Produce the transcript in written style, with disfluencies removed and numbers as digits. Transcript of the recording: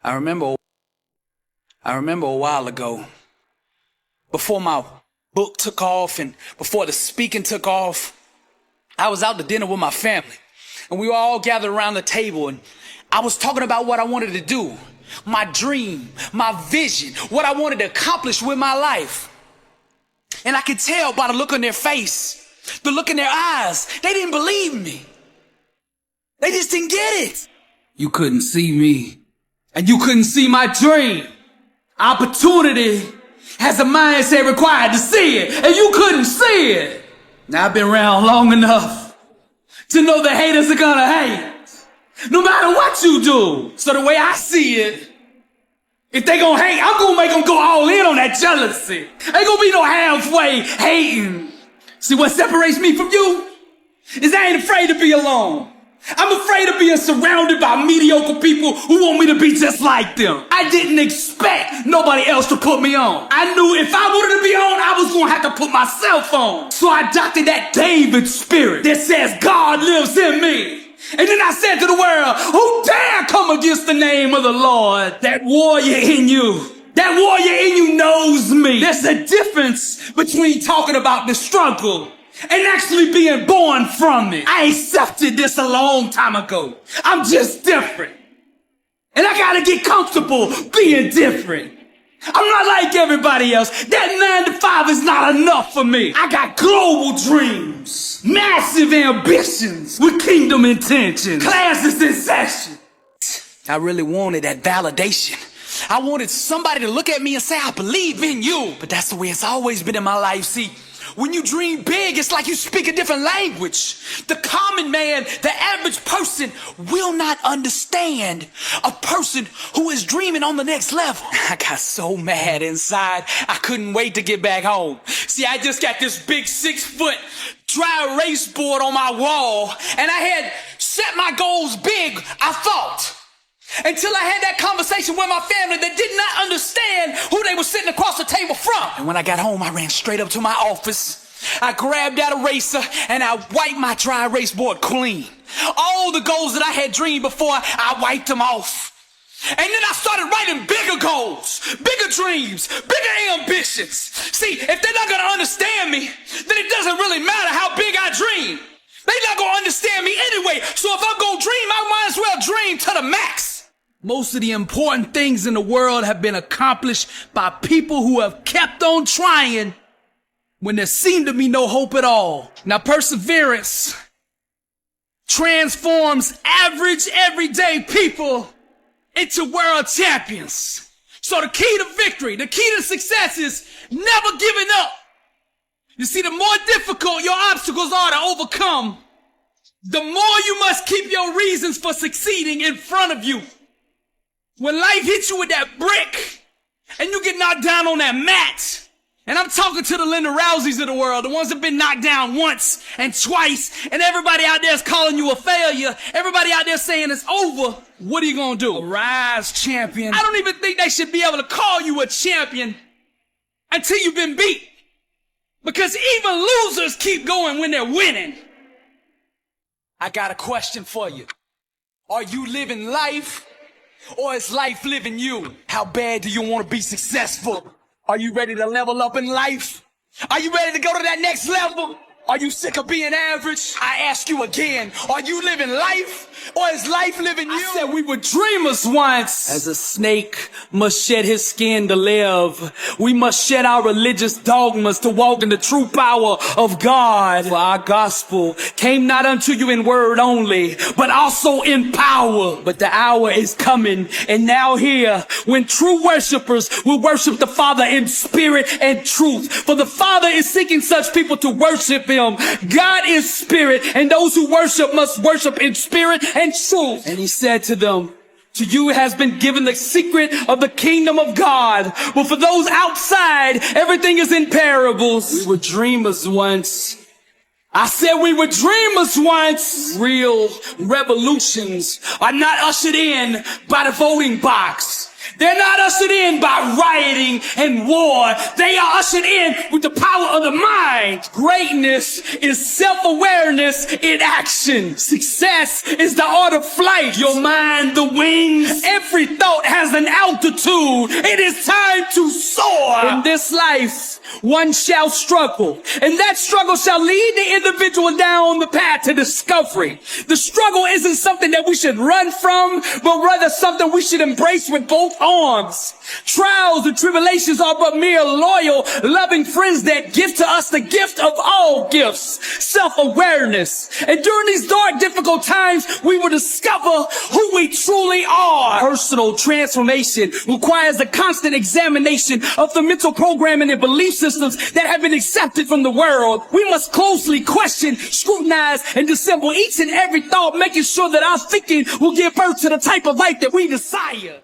I remember a while ago, before my book took off and before the speaking took off, I was out to dinner with my family and we were all gathered around the table and I was talking about what I wanted to do, my dream, my vision, what I wanted to accomplish with my life. And I could tell by the look on their face, the look in their eyes, they didn't believe me. They just didn't get it. You couldn't see me, and you couldn't see my dream. Opportunity has a mindset required to see it, and you couldn't see it. Now I've been around long enough to know the haters are gonna hate, no matter what you do. So the way I see it, if they gonna hate, I'm gonna make them go all in on that jealousy. Ain't gonna be no halfway hating. See, what separates me from you is I ain't afraid to be alone. I'm afraid of being surrounded by mediocre people who want me to be just like them. I didn't expect nobody else to put me on. I knew if I wanted to be on, I was gonna have to put myself on. So I adopted that David spirit that says God lives in me. And then I said to the world, who dare come against the name of the Lord? That warrior in you. That warrior in you knows me. There's a difference between talking about the struggle and actually being born from it. I accepted this a long time ago. I'm just different. And I gotta get comfortable being different. I'm not like everybody else. That 9 to 5 is not enough for me. I got global dreams, massive ambitions with kingdom intentions, classes in session. I really wanted that validation. I wanted somebody to look at me and say, I believe in you. But that's the way it's always been in my life. See, when you dream big, it's like you speak a different language. The common man, the average person will not understand a person who is dreaming on the next level. I got so mad inside, I couldn't wait to get back home. See, I just got this big 6-foot dry erase board on my wall, and I had set my goals big, I thought. Until I had that conversation with my family that did not understand who they were sitting across the table from. And when I got home, I ran straight up to my office. I grabbed that eraser and I wiped my dry erase board clean. All the goals that I had dreamed before, I wiped them off. And then I started writing bigger goals, bigger dreams, bigger ambitions. See, if they're not gonna understand me, then it doesn't really matter how big I dream. They're not gonna understand me anyway. So if I'm gonna dream, I might as well dream to the max. Most of the important things in the world have been accomplished by people who have kept on trying when there seemed to be no hope at all. Now, perseverance transforms average, everyday people into world champions. So the key to victory, the key to success is never giving up. You see, the more difficult your obstacles are to overcome, the more you must keep your reasons for succeeding in front of you. When life hits you with that brick and you get knocked down on that mat, and I'm talking to the Linda Rouseys of the world, the ones that have been knocked down once and twice, and everybody out there is calling you a failure, everybody out there saying it's over, what are you gonna do? Arise, champion. I don't even think they should be able to call you a champion until you've been beat. Because even losers keep going when they're winning. I got a question for you. Are you living life? Or is life living you? How bad do you want to be successful? Are you ready to level up in life? Are you ready to go to that next level? Are you sick of being average? I ask you again, are you living life? Or is life living you? I said we were dreamers once. As a snake must shed his skin to live, we must shed our religious dogmas to walk in the true power of God. For our gospel came not unto you in word only, but also in power. But the hour is coming, and now here, when true worshipers will worship the Father in spirit and truth. For the Father is seeking such people to worship him. God is spirit, and those who worship must worship in spirit and truth. And he said to them, to you has been given the secret of the kingdom of God. But for those outside, everything is in parables. We were dreamers once. I said we were dreamers once. Real revolutions are not ushered in by the voting box. They're not ushered in by rioting and war. They are ushered in with the power of the mind. Greatness is self-awareness in action. Success is the art of flight. Your mind, the wings. Every thought has has an altitude. It is time to soar. In this life, one shall struggle, and that struggle shall lead the individual down the path to discovery. The struggle isn't something that we should run from, but rather something we should embrace with both arms. Trials and tribulations are but mere loyal, loving friends that give to us the gift of all gifts, self-awareness. And during these dark, difficult times, we will discover who we truly are. Personal transformation requires a constant examination of the mental programming and belief systems that have been accepted from the world. We must closely question, scrutinize, and dissemble each and every thought, making sure that our thinking will give birth to the type of life that we desire.